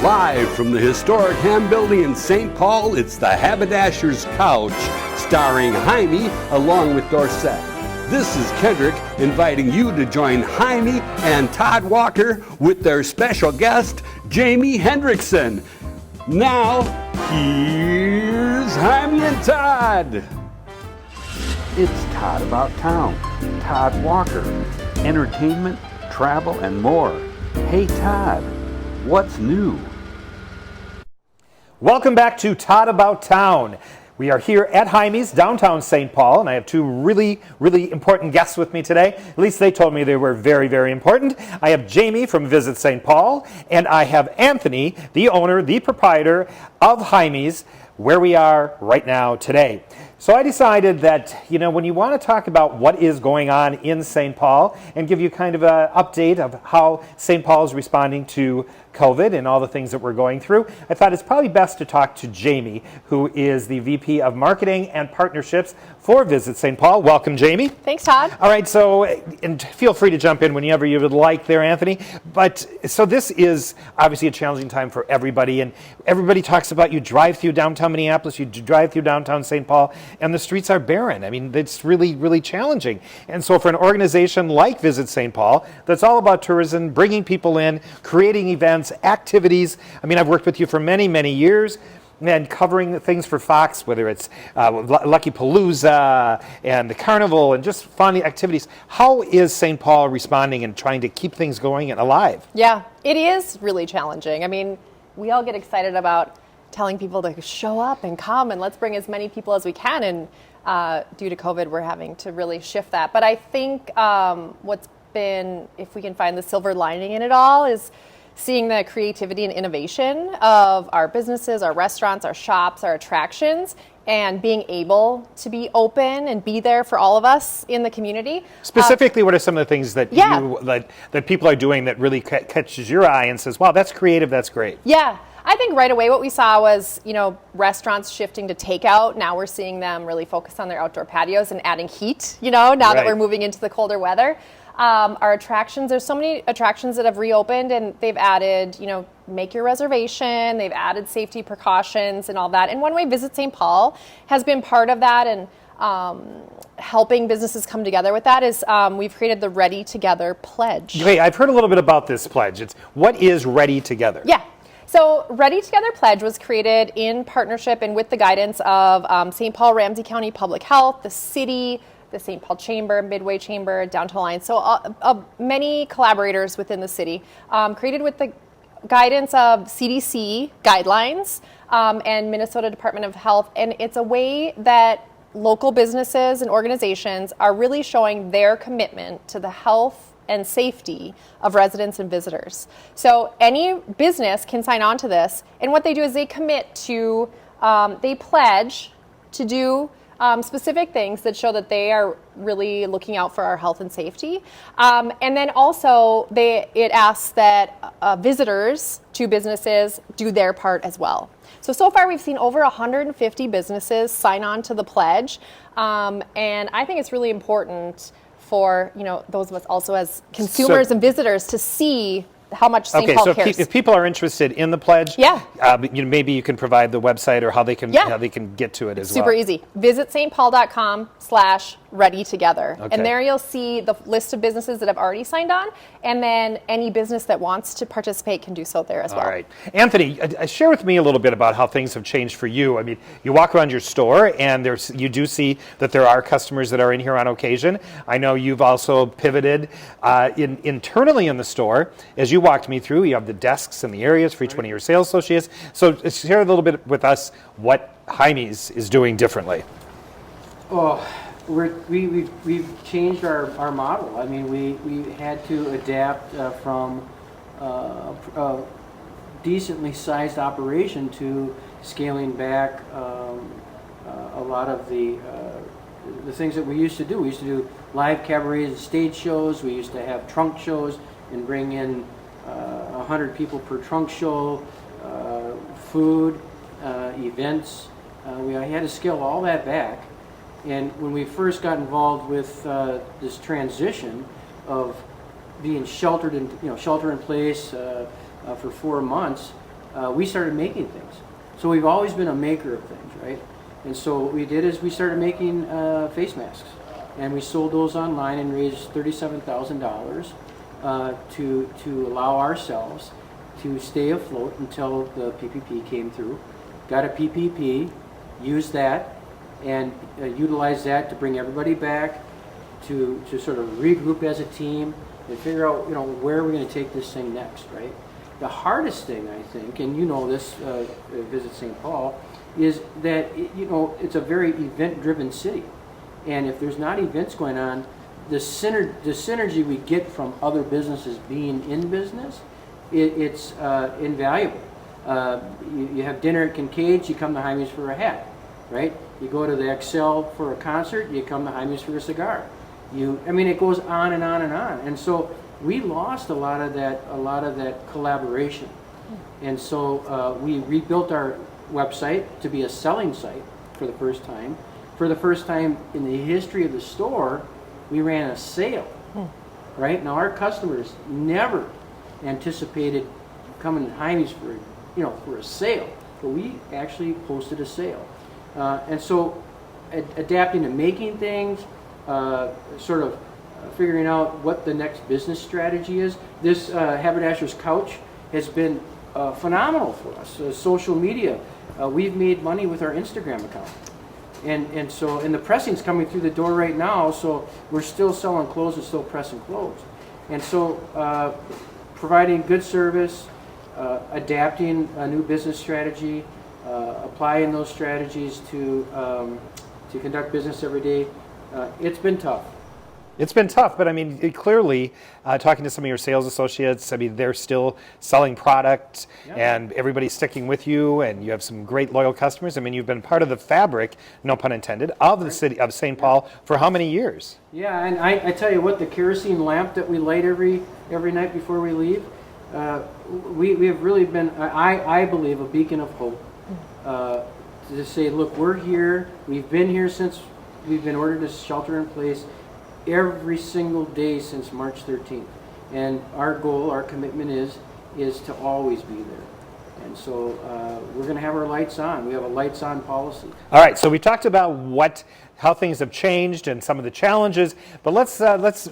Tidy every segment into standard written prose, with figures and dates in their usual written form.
Live from the historic Ham Building in St. Paul, it's the Haberdasher's Couch, starring Heimie along with Dorset. This is Kendrick inviting you to join Jaimee and Todd Walker with their special guest, Jaimee Hendrikson. Now, here's Jaimee and Todd. It's Todd About Town, Todd Walker, entertainment, travel, and more. Hey Todd, what's new? Welcome back to Todd About Town. We are here at Heimie's, downtown St. Paul, and I have two really important guests with me today. At least they told me they were very important. I have Jaimee from Visit St. Paul, and I have Anthony, the owner, the proprietor of Heimie's, where we are right now today. So I decided that, when you want to talk about what is going on in St. Paul and give you kind of an update of how St. Paul is responding to COVID and all the things that we're going through, I thought it's probably best to talk to Jaimee, who is the VP of Marketing and Partnerships for Visit St. Paul. Welcome, Jaimee. Thanks, Todd. All right, so, and feel free to jump in whenever you would like there, Anthony. But, so this is obviously a challenging time for everybody, and everybody talks about you drive through downtown Minneapolis, you drive through downtown St. Paul, and the streets are barren. I mean, it's really challenging. And so for an organization like Visit St. Paul, that's all about tourism, bringing people in, creating events, activities. I mean, I've worked with you for many years and covering things for Fox, whether it's Lucky Palooza and the Carnival and just fun activities. How is St. Paul responding and trying to keep things going and alive? Yeah, it is really challenging. I mean, we all get excited about telling people to show up and come and let's bring as many people as we can. And due to COVID, we're having to really shift that. But I think what's been, if we can find the silver lining in it all, is seeing the creativity and innovation of our businesses, our restaurants, our shops, our attractions, and being able to be open and be there for all of us in the community. Specifically, what are some of the things that that people are doing that really catches your eye and says, wow, that's creative, that's great? Yeah. I think right away what we saw was, restaurants shifting to takeout. Now we're seeing them really focus on their outdoor patios and adding heat, now that we're moving into the colder weather. Our attractions, there's so many attractions that have reopened and they've added, make your reservation, they've added safety precautions and all that. And one way Visit St. Paul has been part of that and helping businesses come together with that is we've created the Ready Together Pledge. Hey, I've heard a little bit about this pledge. What is Ready Together? Yeah. So Ready Together Pledge was created in partnership and with the guidance of St. Paul Ramsey County Public Health, the city, the St. Paul Chamber, Midway Chamber, Downtown Alliance, so many collaborators within the city, created with the guidance of CDC guidelines and Minnesota Department of Health. And it's a way that local businesses and organizations are really showing their commitment to the health and safety of residents and visitors. So any business can sign on to this, and what they do is they commit to, they pledge to do specific things that show that they are really looking out for our health and safety. And then also it asks that visitors to businesses do their part as well. So far we've seen over 150 businesses sign on to the pledge. And I think it's really important for those of us also as consumers and visitors to see how much St. Paul cares. If people are interested in the pledge, maybe you can provide the website or how they can get to it as well. Super easy. Visit stpaul.com/readytogether. Okay. And there you'll see the list of businesses that have already signed on, and then any business that wants to participate can do so there as well. All right. Anthony, share with me a little bit about how things have changed for you. I mean, you walk around your store and you do see that there are customers that are in here on occasion. I know you've also pivoted internally in the store. As you walked me through, you have the desks and the areas for each one of your sales associates. So share a little bit with us what Heimie's is doing differently. Oh, we've changed our model. I mean, we had to adapt from a decently sized operation to scaling back a lot of the things that we used to do. We used to do live cabarets and stage shows. We used to have trunk shows and bring in 100 people per trunk show, food, events. We had to scale all that back. And when we first got involved with this transition of being shelter in place for 4 months, we started making things. So we've always been a maker of things, right? And so what we did is we started making face masks, and we sold those online and raised $37,000 to allow ourselves to stay afloat until the PPP came through. Got a PPP, used that, and utilized that to bring everybody back to sort of regroup as a team and figure out, where we're going to take this thing next, right? The hardest thing, I think, and you know this, Visit St. Paul, is that it's a very event-driven city, and if there's not events going on, the synergy we get from other businesses being in business, it's invaluable. You have dinner at Kincaid's, you come to Heimie's for a hat, right? You go to the Excel for a concert, you come to Heimie's for a cigar. It goes on and on and on. And so we lost a lot of that collaboration. And so we rebuilt our website to be a selling site for the first time. For the first time in the history of the store, we ran a sale, right? Now our customers never anticipated coming to Heimie's for a sale, but we actually posted a sale. And so adapting to making things, sort of figuring out what the next business strategy is. This Haberdasher's Couch has been phenomenal for us. Social media, we've made money with our Instagram account. And the pressing's coming through the door right now, so we're still selling clothes and still pressing clothes. And so providing good service, adapting a new business strategy, applying those strategies to conduct business every day, it's been tough. It's been tough, but clearly, talking to some of your sales associates, they're still selling product, and everybody's sticking with you, and you have some great loyal customers. You've been part of the fabric, no pun intended, of the city of St. Paul for how many years? Yeah, and I tell you what, the kerosene lamp that we light every night before we leave, we have really been, I believe, a beacon of hope. To say, look, we're here. We've been here since we've been ordered to shelter in place every single day since March 13th. And our goal, our commitment is to always be there. And so we're going to have our lights on. We have a lights on policy. All right, so we talked about how things have changed and some of the challenges, but let's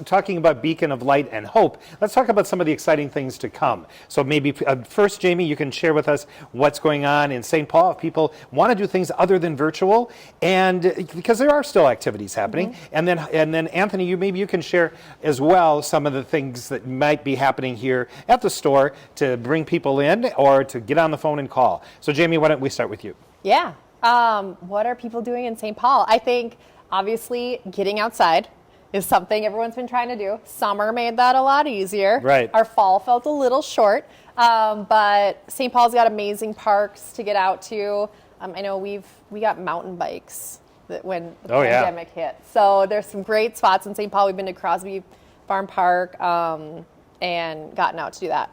talking about beacon of light and hope. Let's talk about some of the exciting things to come. So maybe first, Jaimee, you can share with us what's going on in St. Paul if people want to do things other than virtual, and because there are still activities happening. And then Anthony, you can share as well some of the things that might be happening here at the store to bring people in or to get on the phone and call. So Jaimee, why don't we start with you? Yeah. What are people doing in St. Paul? I think, obviously, getting outside is something everyone's been trying to do. Summer made that a lot easier. Right. Our fall felt a little short, but St. Paul's got amazing parks to get out to. I know we got mountain bikes when the pandemic hit. So there's some great spots in St. Paul. We've been to Crosby Farm Park and gotten out to do that.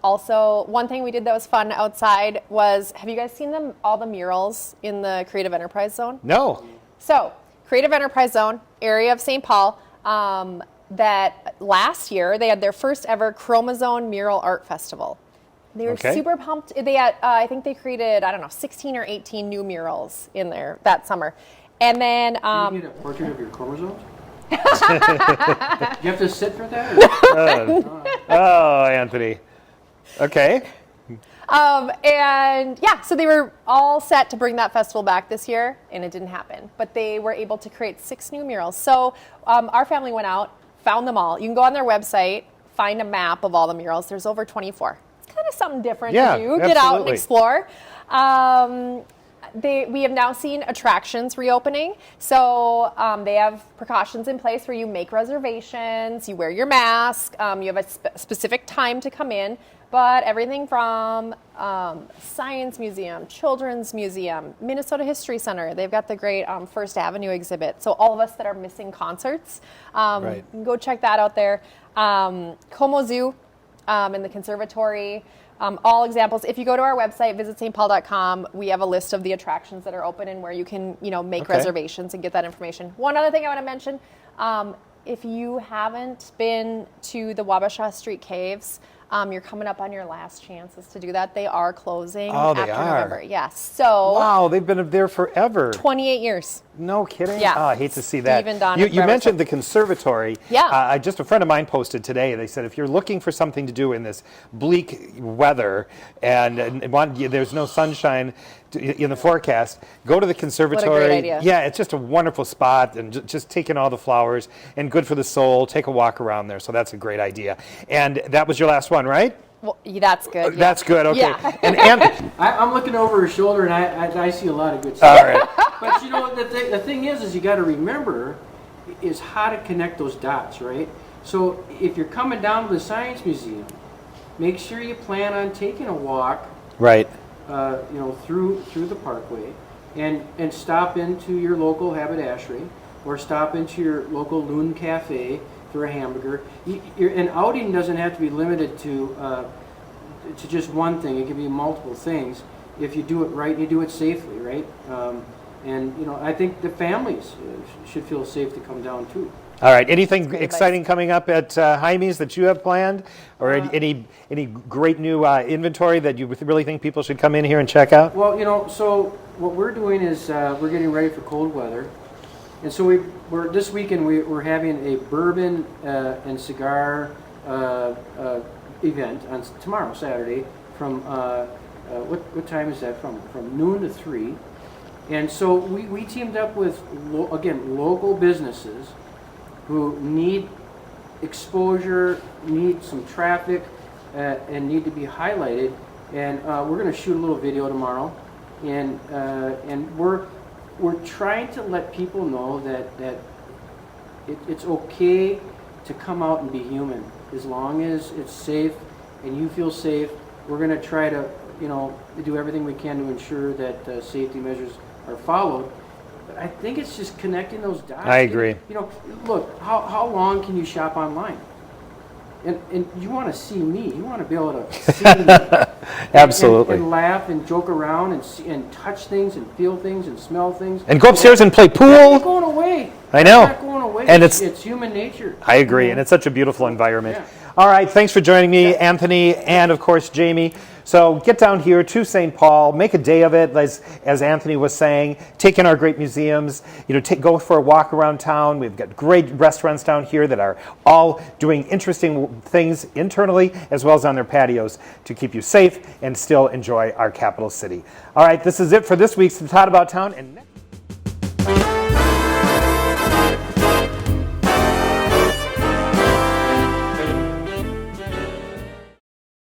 Also, one thing we did that was fun outside was, have you guys seen all the murals in the Creative Enterprise Zone? No. So, Creative Enterprise Zone, area of St. Paul, that last year they had their first ever Chromazone Mural Art Festival. They were super pumped. They had, I think they created, 16 or 18 new murals in there that summer. And then... you need a portrait of your chromosomes? Do you have to sit for that? Oh, Anthony. Okay. So they were all set to bring that festival back this year, and it didn't happen. But they were able to create 6 new murals. So our family went out, found them all. You can go on their website, find a map of all the murals. There's over 24. It's kind of something different to do. Absolutely. Get out and explore. We have now seen attractions reopening. So they have precautions in place where you make reservations, you wear your mask, you have a specific time to come in. But everything from Science Museum, Children's Museum, Minnesota History Center, they've got the great First Avenue exhibit. So all of us that are missing concerts, you can go check that out there. Como Zoo and the Conservatory, all examples. If you go to our website, visitstpaul.com, we have a list of the attractions that are open and where you can, make reservations and get that information. One other thing I want to mention, if you haven't been to the Wabasha Street Caves, You're coming up on your last chances to do that. They are closing Oh, they after are. November. Yes. So Wow, they've been there forever. 28 years. No kidding? Yeah. Oh, I hate to see that. Steve and Donna You forever. mentioned the conservatory. Yeah. Just a friend of mine posted today. They said if you're looking for something to do in this bleak weather and there's no sunshine in the forecast, go to the conservatory. What a great idea. Yeah, it's just a wonderful spot and just take in all the flowers and good for the soul. Take a walk around there. So that's a great idea. And that was your last one, right? Well, that's good. Yeah. That's good. Okay. Yeah. And I'm looking over her shoulder and I see a lot of good stuff. all right. But you know, the thing is you got to remember is how to connect those dots, right? So if you're coming down to the Science Museum, make sure you plan on taking a walk, Right. through the parkway, and stop into your local haberdashery, or stop into your local Loon Cafe for a hamburger. An outing doesn't have to be limited to just one thing. It can be multiple things if you do it right and you do it safely, right? I think the families should feel safe to come down too. All right. Anything exciting coming up at Heimie's that you have planned, or any great new inventory that you really think people should come in here and check out? Well, so what we're doing is we're getting ready for cold weather, and so we're this weekend we're having a bourbon and cigar event on tomorrow, Saturday, from what time is that from noon to 3. And so we teamed up with local businesses who need exposure, need some traffic, and need to be highlighted. And we're going to shoot a little video tomorrow, and we're trying to let people know that it's okay to come out and be human as long as it's safe and you feel safe. We're going to try to do everything we can to ensure that safety measures are followed. But I think it's just connecting those dots. I agree. Look, how long can you shop online? And you want to see me. You want to be able to see me. Absolutely. And laugh and joke around and touch things and feel things and smell things. And go upstairs and play It's pool. not going away. I know. It's not going away. And it's human nature. I agree, and it's such a beautiful environment. Yeah. All right, thanks for joining me, Anthony, and of course, Jaimee. So get down here to St. Paul, make a day of it, as Anthony was saying. Take in our great museums. Go for a walk around town. We've got great restaurants down here that are all doing interesting things internally as well as on their patios to keep you safe and still enjoy our capital city. All right, this is it for this week's Todd About Town. And next